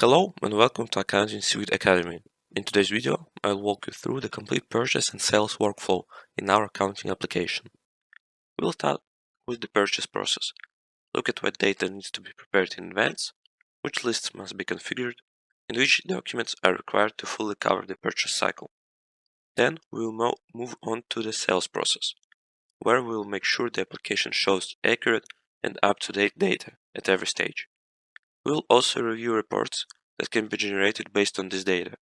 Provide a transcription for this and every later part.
Hello and welcome to AccountingSuite Academy. In today's video, I'll walk you through the complete purchase and sales workflow in our accounting application. We'll start with the purchase process. Look at what data needs to be prepared in advance, which lists must be configured, and which documents are required to fully cover the purchase cycle. Then we will move on to the sales process, where we will make sure the application shows accurate and up-to-date data at every stage. We'll also review reports that can be generated based on this data,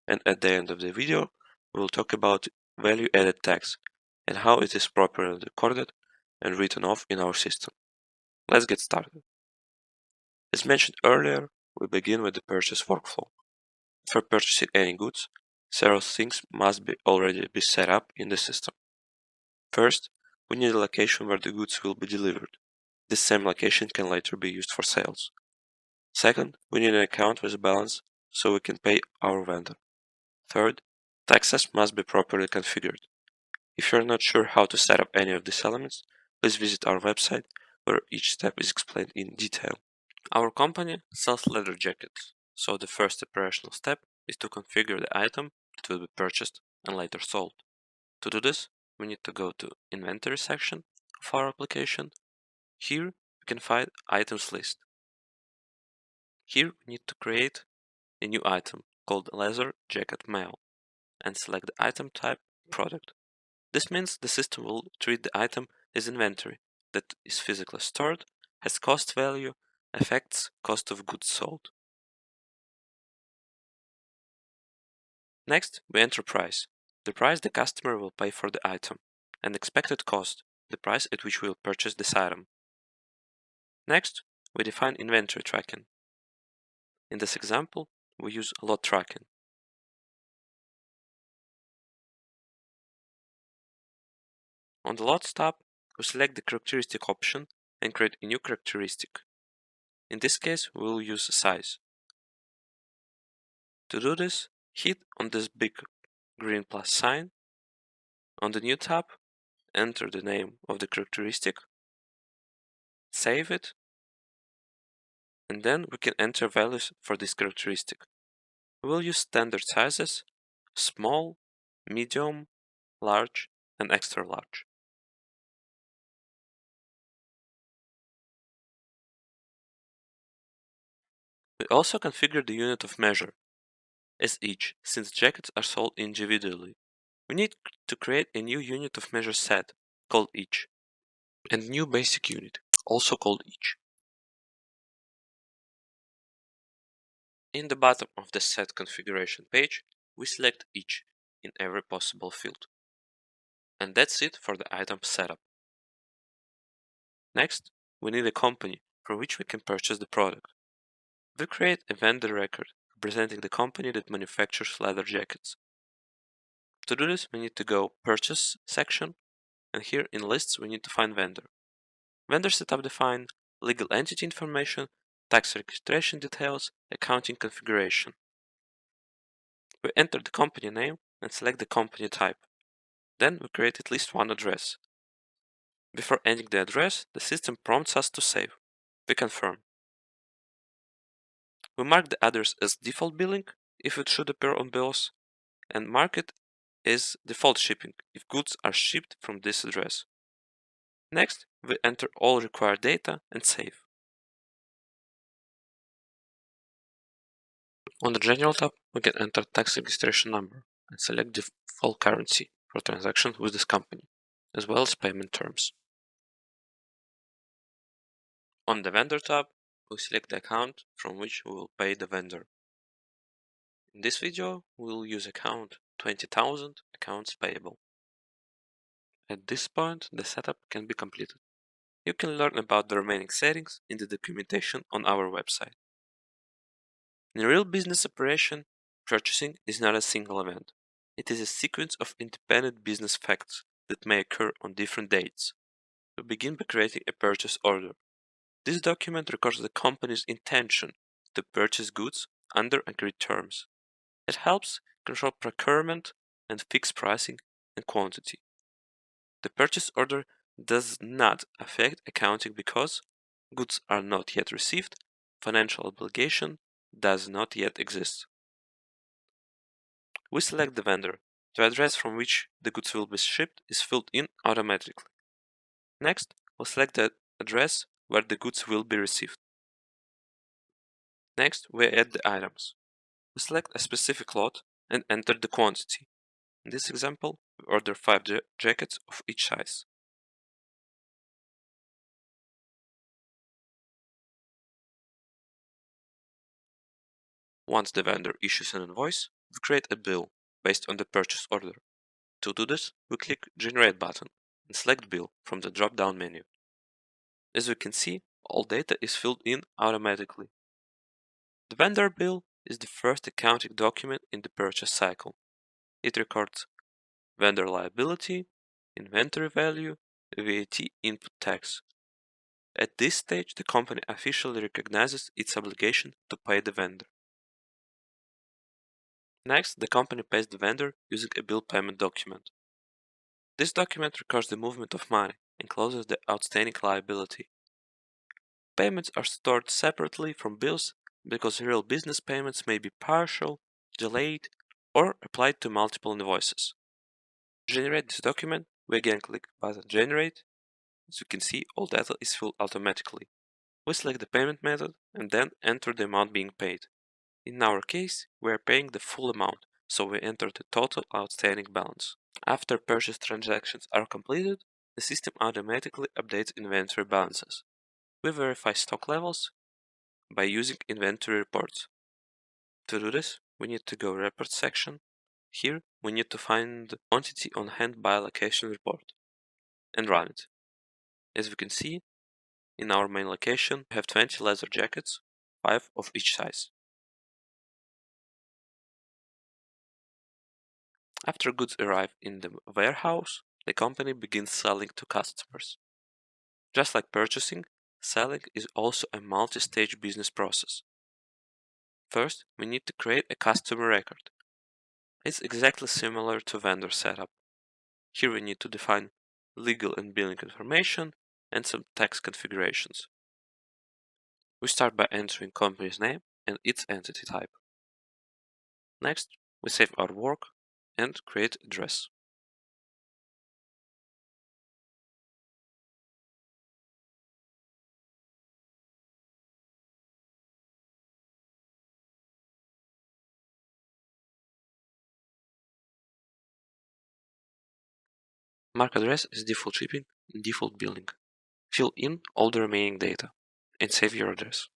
and at the end of the video, we'll talk about value-added tax and how it is properly recorded and written off in our system. Let's get started. As mentioned earlier, we begin with the purchase workflow. For purchasing any goods, several things must already be set up in the system. First, we need a location where the goods will be delivered. This same location can later be used for sales. Second, we need an account with a balance so we can pay our vendor. Third, taxes must be properly configured. If you're not sure how to set up any of these elements, please visit our website where each step is explained in detail. Our company sells leather jackets, so the first operational step is to configure the item that will be purchased and later sold. To do this, we need to go to Inventory section of our application. Here, we can find Items list. Here, we need to create a new item called leather jacket male and select the item type product. This means the system will treat the item as inventory that is physically stored, has cost value, affects cost of goods sold. Next, we enter price, the price the customer will pay for the item, and expected cost, the price at which we will purchase this item. Next, we define inventory tracking. In this example, we use lot tracking. On the Lots tab, we select the characteristic option and create a new characteristic. In this case, we will use size. To do this, hit on this big green plus sign. On the New tab, enter the name of the characteristic, save it, and then we can enter values for this characteristic. We will use standard sizes, small, medium, large, and extra large. We also configure the unit of measure as each, since jackets are sold individually. We need to create a new unit of measure set called each, and new basic unit, also called each. In the bottom of the set configuration page, we select each in every possible field. And that's it for the item setup. Next, we need a company for which we can purchase the product. We create a vendor record representing the company that manufactures leather jackets. To do this, we need to go Purchase section, and here in Lists we need to find Vendor. Vendor setup define legal entity information, tax registration details, accounting configuration. We enter the company name and select the company type. Then we create at least one address. Before ending the address, the system prompts us to save. We confirm. We mark the address as default billing if it should appear on bills, and mark it as default shipping if goods are shipped from this address. Next, we enter all required data and save. On the General tab, we can enter tax registration number and select default currency for transactions with this company, as well as payment terms. On the Vendor tab, we select the account from which we will pay the vendor. In this video, we will use account 20,000 accounts payable. At this point, the setup can be completed. You can learn about the remaining settings in the documentation on our website. In a real business operation, purchasing is not a single event. It is a sequence of independent business facts that may occur on different dates. We begin by creating a purchase order. This document records the company's intention to purchase goods under agreed terms. It helps control procurement and fix pricing and quantity. The purchase order does not affect accounting because goods are not yet received, financial obligation does not yet exist. We select the vendor. The address from which the goods will be shipped is filled in automatically. Next, we'll select the address where the goods will be received. Next, we add the items. We select a specific lot and enter the quantity. In this example, we order 5 jackets of each size. Once the vendor issues an invoice, we create a bill based on the purchase order. To do this, we click Generate button and select Bill from the drop-down menu. As we can see, all data is filled in automatically. The vendor bill is the first accounting document in the purchase cycle. It records vendor liability, inventory value, VAT input tax. At this stage, the company officially recognizes its obligation to pay the vendor. Next, the company pays the vendor using a bill payment document. This document records the movement of money and closes the outstanding liability. Payments are stored separately from bills because real business payments may be partial, delayed, or applied to multiple invoices. To generate this document, we again click button Generate. As you can see, all data is filled automatically. We select the payment method and then enter the amount being paid. In our case, we are paying the full amount, so we enter the total outstanding balance. After purchase transactions are completed, the system automatically updates inventory balances. We verify stock levels by using inventory reports. To do this, we need to go Report section. Here, we need to find the quantity on hand by location report and run it. As we can see, in our main location, we have 20 leather jackets, 5 of each size. After goods arrive in the warehouse, the company begins selling to customers. Just like purchasing, selling is also a multi-stage business process. First, we need to create a customer record. It's exactly similar to vendor setup. Here we need to define legal and billing information and some tax configurations. We start by entering company's name and its entity type. Next, we save our work and create address. Mark address as default shipping and default billing. Fill in all the remaining data and save your address.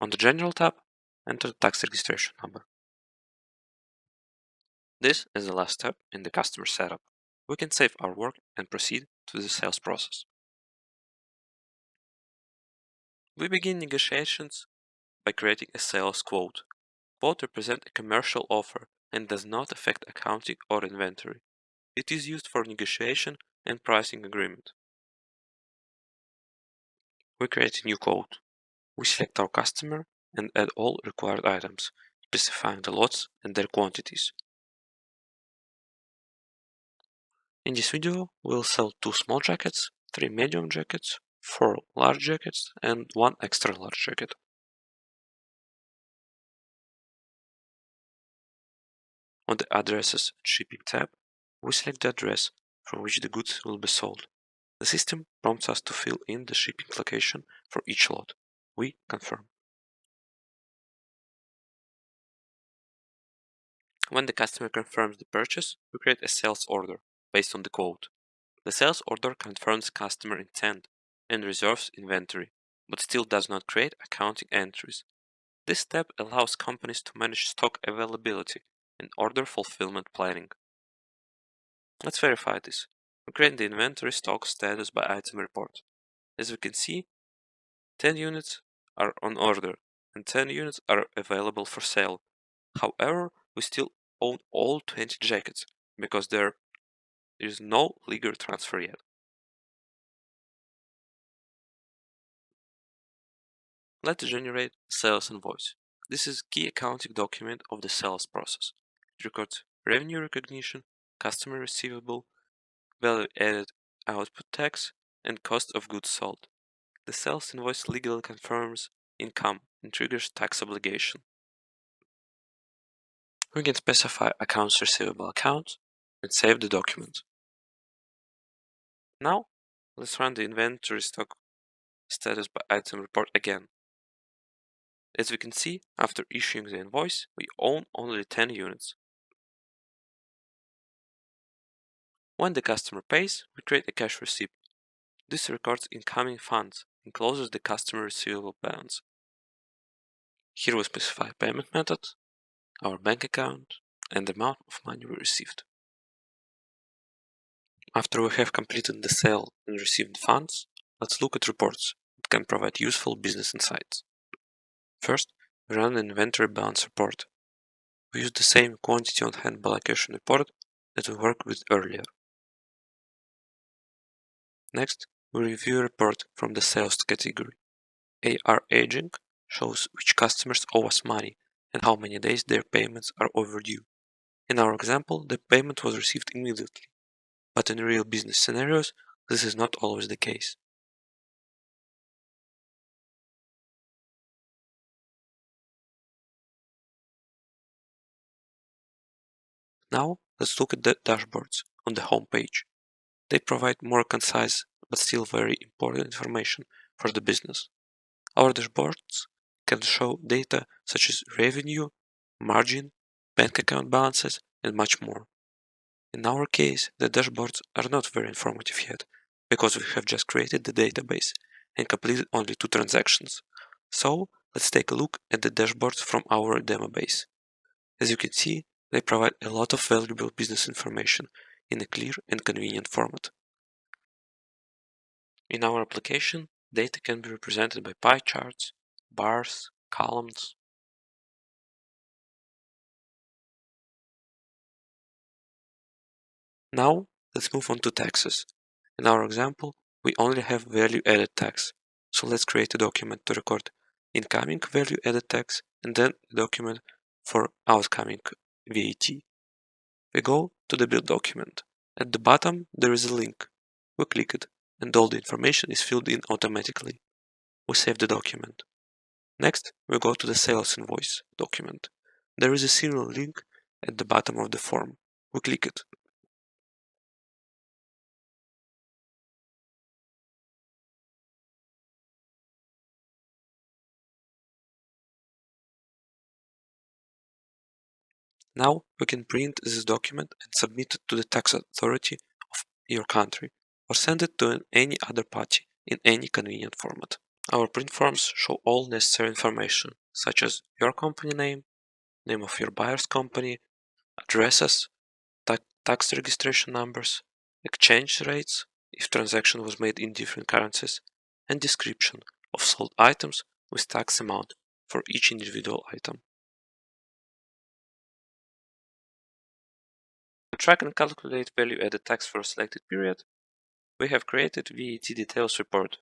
On the General tab, enter the tax registration number. This is the last step in the customer setup. We can save our work and proceed to the sales process. We begin negotiations by creating a sales quote. Quote represents a commercial offer and does not affect accounting or inventory. It is used for negotiation and pricing agreement. We create a new quote. We select our customer and add all required items, specifying the lots and their quantities. In this video, we'll sell 2 small jackets, 3 medium jackets, 4 large jackets, and 1 extra large jacket. On the Addresses and Shipping tab, we select the address from which the goods will be sold. The system prompts us to fill in the shipping location for each lot. We confirm. When the customer confirms the purchase, we create a sales order based on the quote. The sales order confirms customer intent and reserves inventory, but still does not create accounting entries. This step allows companies to manage stock availability and order fulfillment planning. Let's verify this. We create the inventory stock status by item report. As we can see, 10 units are on order and 10 units are available for sale. However, we still own all 20 jackets because there is no legal transfer yet. Let's generate sales invoice. This is a key accounting document of the sales process. It records revenue recognition, customer receivable, value added, output tax, and cost of goods sold. The sales invoice legally confirms income and triggers tax obligation. We can specify accounts receivable account and save the document. Now, let's run the inventory stock status by item report again. As we can see, after issuing the invoice, we own only 10 units. When the customer pays, we create a cash receipt. This records incoming funds and closes the customer receivable balance. Here we specify payment method, our bank account, and the amount of money we received. After we have completed the sale and received funds, let's look at reports that can provide useful business insights. First, we run an inventory balance report. We use the same quantity on hand allocation report that we worked with earlier. Next, we review a report from the sales category. AR aging shows which customers owe us money and how many days their payments are overdue. In our example, the payment was received immediately, but in real business scenarios, this is not always the case. Now, let's look at the dashboards on the home page. They provide more concise but still very important information for the business. Our dashboards can show data such as revenue, margin, bank account balances, and much more. In our case, the dashboards are not very informative yet, because we have just created the database and completed only 2 transactions. So, let's take a look at the dashboards from our demo base. As you can see, they provide a lot of valuable business information in a clear and convenient format. In our application, data can be represented by pie charts, bars, columns. Now, let's move on to taxes. In our example, we only have value-added tax, so let's create a document to record incoming value-added tax and then a document for outgoing VAT. We go to the build document. At the bottom, there is a link. We click it, and all the information is filled in automatically. We save the document. Next, we go to the sales invoice document. There is a serial link at the bottom of the form. We click it. Now we can print this document and submit it to the tax authority of your country, or send it to any other party in any convenient format. Our print forms show all necessary information, such as your company name, name of your buyer's company, addresses, tax registration numbers, exchange rates if transaction was made in different currencies, and description of sold items with tax amount for each individual item. To track and calculate value-added tax for a selected period, we have created VAT details report.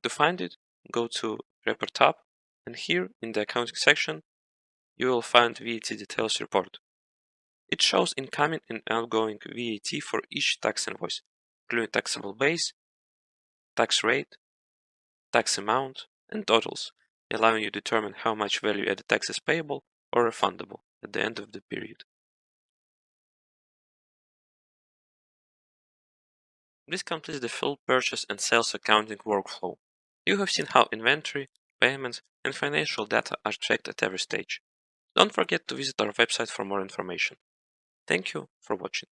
To find it, go to Report tab, and here in the accounting section, you will find VAT details report. It shows incoming and outgoing VAT for each tax invoice, including taxable base, tax rate, tax amount, and totals, allowing you to determine how much value-added tax is payable or refundable at the end of the period. This completes the full purchase and sales accounting workflow. You have seen how inventory, payments, and financial data are checked at every stage. Don't forget to visit our website for more information. Thank you for watching.